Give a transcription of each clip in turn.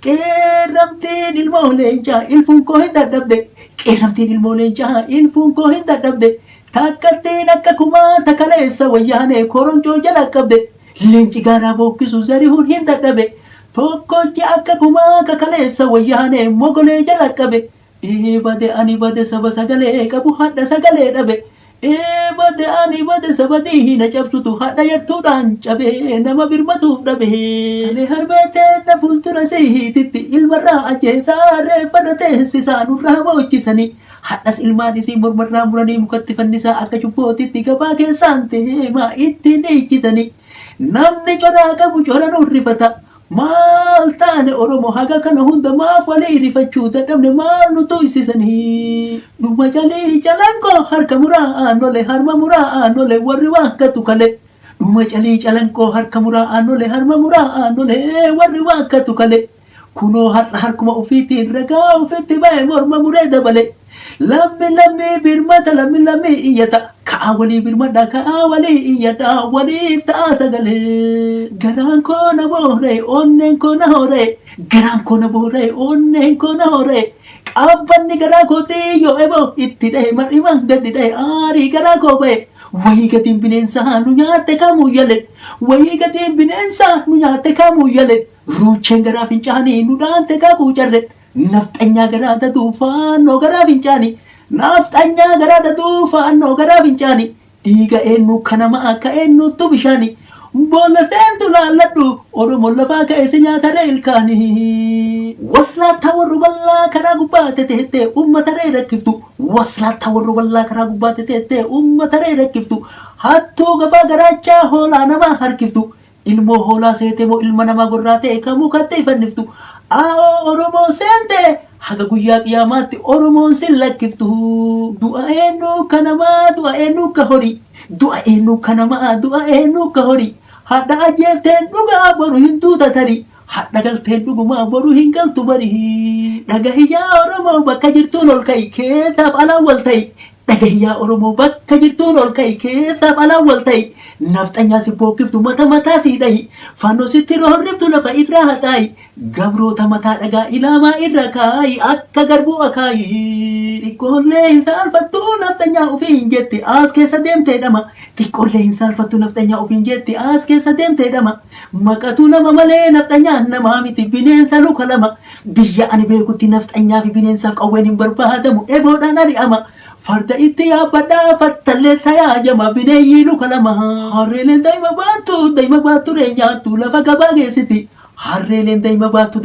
Qeerramtiin ilmoo leencaa ilfuun koo hin dadhabde. Qeerramtiin ilmoo leencaa ilfuun koo hin dadhabde. Takkattiin akka kumaa takaleessa wayyaanee koroncoo jala qabde. Leenci gaaraa bookkisu zarihuun hin dadhabe. Tokkochi akka kumaa kakaleessa wayyaanee mogolee jala qabe. Bade ani bade saba sagalee qabu hadha sagalee dhabe. Bade ani bade saba diina cabsutu hadha yartuudhaan cabe nama birmatuuf dhabe. Kalee harbeetee na fuuldura siititti ilmarraa ajjeesaa reeffadha teessisaa nurraa boochisanii. Hadhas ilmaan isii mormarraa muranii mukatti fannisaa akka cubbootitti gabaa keessaan deemaa ittiin dhiichisanii. Namni coraa qabu cora nuun rifata. Maal taane Oromoo haga kana hunda maaf walii rifachuu dadhabne maal nu tuysisanii. Dhuma calii calankoo harka muraa'aan lole harma muraa'aan lole warri waakkatu kale. Dhuma calii calankoo harka muraa'aan lole harma muraa'aan lole warri waakkatu kale. Kunoo har'a harkuma ufiitiin ragaa ufitti ba'e morma muree dabale. Lammi birmata lammi iyyata. Ka'a walii birmadha ka'a walii iyyata waliif ta'a sagalee. Garaan koo na boore onneen koo na hoore. Garaan koo na boore onneen koo na hoore. Qabbanni garaa kootii yoo eboo itti dhahe mar'imaan gadi dhahe aarii garaa koo ba'e. Wayii gatiin bineensaa nu nyaatte kamuu yale. Wayii gatiin bineensaa nu nyaatte kamuu yale. Ruucheen garaa fincaanii nu dhaante kabuu jarre. Nafxanyaa garaa daduu faannoo garaa fincaanii. Nafxanyaa garaa daduu faannoo garaa fincaanii. Dhiiga eenyu kanama akka eenyutu bishaanii. Boolla seentu laalladhu Oromoon lafaa ka'eessa nyaataree ilkaanii. Waslaattaa warra bal'aa karaa gubbaate teettee uummataree rakkiftu. Waslaattaa warra bal'aa karaa gubbaate teettee uummataree rakkiftu. Hattuu gabaa garaachaa hoolaa namaa harkiftu. Ilmoo hoolaa seetee moo ilma namaa gorraa ta'e kamuu kattee fanniftu. Oromoo seente haga guyyaa qiyaamaatti Oromoon sin lakkiftu. Du'a eenyu kanamaa du'a eenyu ka horii. Du'a eenyu kanamaa du'a eenyu ka horii. Hadha ajjeefteen dhugaa boru hin duuta tarii. Hadha galteen dhugumaa boru hin galtu barii. Dhagahiyyaa Oromoo bakka jirtuun ol ka'i keessaaf alaan wal ta'i. Dhagahiyyaa Oromoo bakka jirtuun ol ka'i keessaaf alaan wal ta'i. Nafxanyaa si bookkiftu mata mataa fi dhahi. Fannoo sitti roorriftu lafa irraa haxaayi. Gabroota mataa dhagaa ilaamaa irra kaayi akka garbuu akaayi. Xiqqoollee hin saalfattu nafxanyaa ofiin jette as keessa deemtee dhama. Xiqqoollee hin saalfattu nafxanyaa ofiin jette as keessa deemtee dhama. Maqatu nama malee nafxanyaan namaa miti bineensa luka lama. Biyya ani beekutti nafxanyaa fi bineensaaf qawween hin barbaadamu eboodhaan ari'ama. Farda itti yaabbadhaa fattallee tayaajama bineeyyii luka lama. Harreeleen daa'ima baattu reenyaattu lafa gabaa geessiti. Harreeleen daa'ima baattu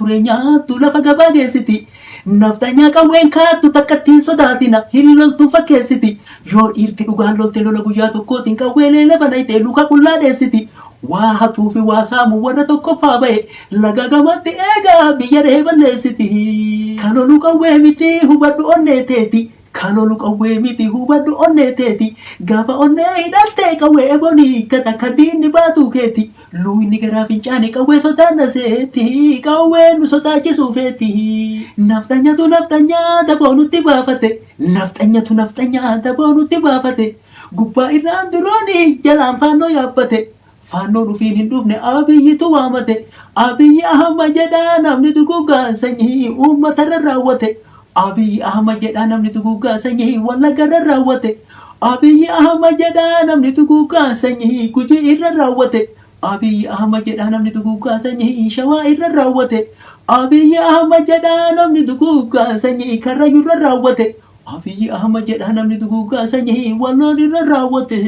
reenyaattu lafa gabaa geessiti. Nafxanyaa qawween kaattu takkattiin sodaatina hin loltu fakkeessiti. Yoo dhiirti dhugaan lolte lola guyyaa tokkootiin qawweelee lafa nayitee luka qullaa dheessiti. Waa hatuu fi waa saamu warra tokkoffaa ba'e laga gamatti eegaa biyya ree balleessiti. Kalolu qawwee miti hubadhu onneeteeti. Kalolu qawwee miti hubadhu onneeteeti. Gaafa onnee hidhattee qawwee ebonii gata kadiinni baatu keeti. Luuyni garaa fincaanii qawwee sotaan dhaseeti. Qawween nu sodaachisuufeeti. Nafxanyatu nafxanyaa daboo nutti baafate. Nafxanyatu nafxanyaa daboo nutti baafate. Gubbaa irraan durooni jalaan faannoo yaabbate. Faannoon ufiin hin dhufne Abiyyitu waamate. Abiyyi Ahmad jedhaa namni dugugaa sanyii uummatarra raawwate. Abiyyi Ahmad jedhaa namni dugugaa sanyii Wallaggarra raawwate. Abiyyi Ahmad jedhaa namni dugugaa sanyii Gujii irra raawwate. Abiyyi Ahmad jedhaa namni dugugaa sanyii Shawaa irra raawwate. Abiyyi Ahmad jedhaa namni dugugaa sanyii Karrayyurra raawwate. Abiyyi Ahmad jedhaa namni dugugaa sanyii Walloon irra raawwate.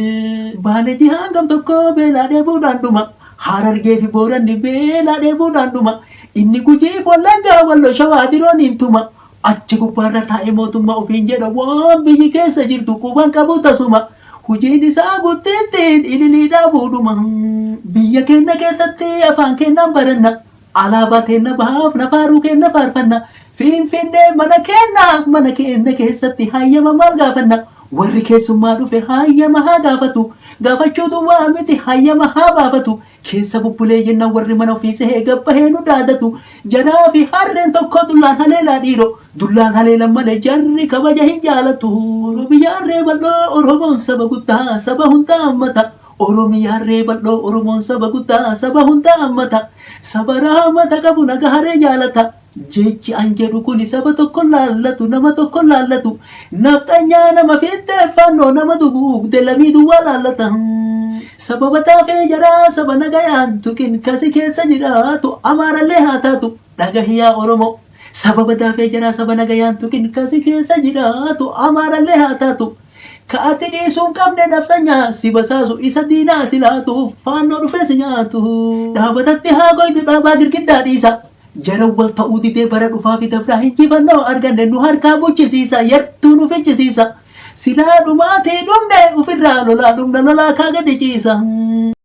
Baaleeji hangam tokko beelaa dheebuudhaan dhuma. Harargee fi Booranni beelaa dheebuudhaan dhuma. Inni Gujiif Wallaggaa Walloo Shawaa diroon hin tuma. Achi gubbaarra taa'ee mootummaa ofiin jedha waan biyyi keessa jirtu quban qabu tasuma. Hojiin isaa guddittiin ililiidhaa buudhuma. Biyya keenya keessatti afaan keenyaan baranna. Alaabaa keenya bahaaf nafaaruu keenya faarfanna. Finfinnee mana keenya keessatti hayyama maal gaafanna. Warri keessummaa dhufe hayyama haa gaafatu. Gaafachuutu waa miti hayyama haa baafatu. Keessa bubbulee jenna warri mana ofii sehee gabbahee nu daadatu. Jaraa fi harreen tokko dullaan haleelaa dhiiro. Dullaan haleelan malee jarri kabaja hin jaalatu. Oromiyaarree bal'oo Oromoon saba guddaa saba hundaa hammata. Oromiyaarree bal'oo Oromoon saba guddaa saba hundaa hammata. saba rahmata qabu nagaharee jaalata. Jechi an jedhu kuni saba tokko laallatu nama tokko laallatu nafxanyaa nama fiddeeffannoo nama duguugde lamii duwwaa laallata. Sababa taafee jaraa saba nagayaan tuqin kasi keessa jiraatu amaarallee haa taatu dhagahiyaa Oromoo. Sababa taafee jaraa saba nagayaan tuqin kasi keessa jiraatu amaarallee haa taatu. Ka'atti dhiisuun qabne nafsanyaa si basaasu isa diinaa si laatuuf faannoo dhufee si nyaatu. Dhaabatatti haa goytu dhaabaa girgiddaa dhiisa. Jarawwal ta'uu didee bara dhufaa fi dabraa hinjifannoo arganne nu harkaa buchisiisa yartuu nu fichisiisa. Silaa dhumaatii dhumne ofirraa lolaa dhumna lolaa kaa gadi ciisa.